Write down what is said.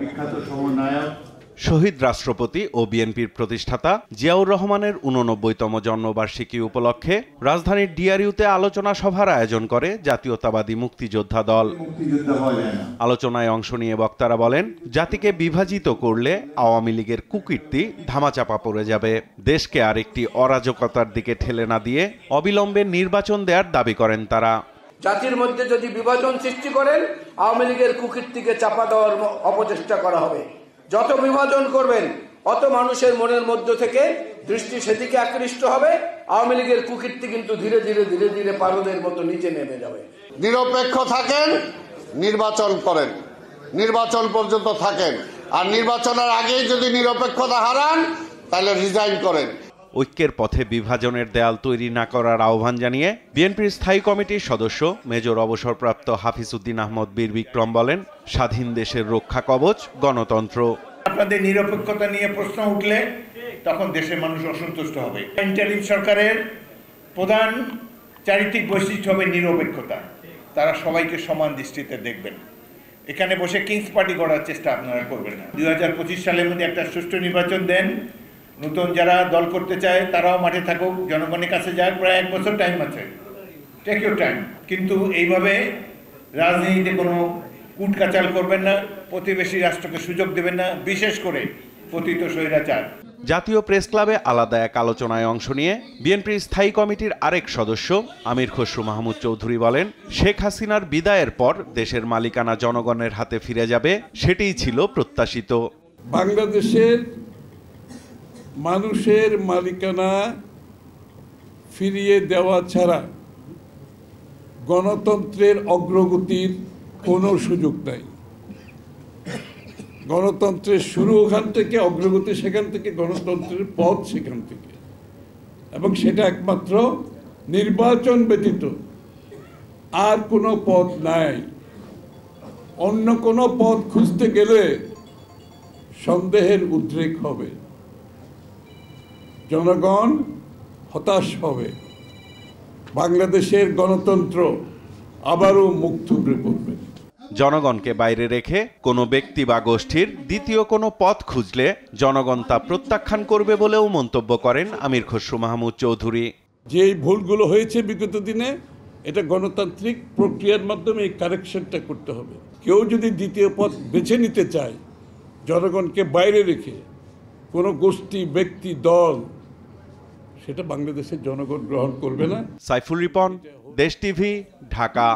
বিখ্যাত সমন্বয়ক শহীদ রাষ্ট্রপতি ও বিএনপির প্রতিষ্ঠাতা জিয়াউর রহমানের ৮৯তম জন্মবার্ষিকী উপলক্ষে রাজধানীর ডিআরইউতে আলোচনা সভার আয়োজন করে জাতীয়তাবাদী মুক্তিযোদ্ধা দল। আলোচনায় অংশ নিয়ে বক্তারা বলেন, জাতিকে বিভাজিত করলে আওয়ামী লীগের কুকীর্তি ধামাচাপা পড়ে যাবে। দেশকে আরেকটি অরাজকতার দিকে ঠেলে না দিয়ে অবিলম্বে নির্বাচন দেওয়ার দাবি করেন তারা। জাতির মধ্যে যদি বিভাজন সৃষ্টি করেন, আওয়ামী লীগের কুকীর্তিকে চাপা দেওয়ার অপচেষ্টা করা হবে। যত বিভাজন করবেন, অত মানুষের মনের মধ্য থেকে দৃষ্টি সেদিকে আকৃষ্ট হবে। আওয়ামী লীগের কুকীর্তি কিন্তু ধীরে ধীরে ধীরে ধীরে পারদের মতো নিচে নেমে যাবে। নিরপেক্ষ থাকেন, নির্বাচন করেন, নির্বাচন পর্যন্ত থাকেন, আর নির্বাচনের আগেই যদি নিরপেক্ষতা হারান তাহলে রিজাইন করেন। ঐক্যের পথে বিভাজনের দেয়াল তৈরি না করার আহ্বান জানিয়ে বিএনপির স্থায়ী কমিটির সদস্য মেজর অবসরপ্রাপ্ত হাফিজ উদ্দিন আহমদ বীর বিক্রম বলেন, স্বাধীন দেশের রক্ষা কবচ গণতন্ত্র। আপনাদের নিরপেক্ষতা নিয়ে প্রশ্ন উঠলে তখন দেশের মানুষ অসন্তুষ্ট হবে। ইন্টারিম সরকারের প্রধান চারিত্রিক বৈশিষ্ট্য হবে নিরপেক্ষতা। তারা সবাইকে সমান দৃষ্টিতে দেখবেন। এখানে বসে কিংস পার্টি করার চেষ্টা আপনারা করবেন না। 2025 সালের মধ্যে একটা সুষ্ঠু নির্বাচন দেন। নতুন যারা দল করতে চায় তারাও মাঠে থাকুক, জনগণের কাছে যায়। প্রায় 1 বছর টাইম আছে, টেক ইউর টাইম। কিন্তু এইভাবে রাজনীতিতে কোনো কুটকাচাল করবেন না, প্রতিবেশী রাষ্ট্রকে সুযোগ দেবেন না, বিশেষ করে পতিত স্বৈরাচার। জাতীয় প্রেস ক্লাবে আলাদা এক আলোচনায় অংশ নিয়ে বিএনপির স্থায়ী কমিটির আরেক সদস্য আমির খসরু মাহমুদ চৌধুরী বলেন, শেখ হাসিনার বিদায়ের পর দেশের মালিকানা জনগণের হাতে ফিরে যাবে, সেটিই ছিল প্রত্যাশিত। বাংলাদেশের মানুষের মালিকানা ফিরিয়ে দেওয়া ছাড়া গণতন্ত্রের অগ্রগতির কোনো সুযোগ নাই। গণতন্ত্রের শুরু ওখান থেকে, অগ্রগতি সেখান থেকে, গণতন্ত্রের পথ সেখান থেকে, এবং সেটা একমাত্র নির্বাচন ব্যতীত আর কোনো পথ নাই। অন্য কোনো পথ খুঁজতে গেলে সন্দেহের উদ্রেক হবে, জনগণ হতাশ হবে, বাংলাদেশের গণতন্ত্র আবারও মুখ থুবড়ে পড়বে। জনগণকে বাইরে রেখে কোনো ব্যক্তি বা গোষ্ঠীর দ্বিতীয় কোনো পথ খুঁজলে জনগণ তা প্রত্যাখ্যান করবে বলেও মন্তব্য করেন আমির খসরু মাহমুদ চৌধুরী। যে ভুলগুলো হয়েছে বিগত দিনে, এটা গণতান্ত্রিক প্রক্রিয়ার মাধ্যমে এই কারেকশনটা করতে হবে। কেউ যদি দ্বিতীয় পথ বেছে নিতে চায়, জনগণকে বাইরে রেখে কোনো গোষ্ঠী, ব্যক্তি, দল, সেটা বাংলাদেশের জনগণ গ্রহণ করবে না। সাইফুল রিপন, দেশ টিভি, ঢাকা।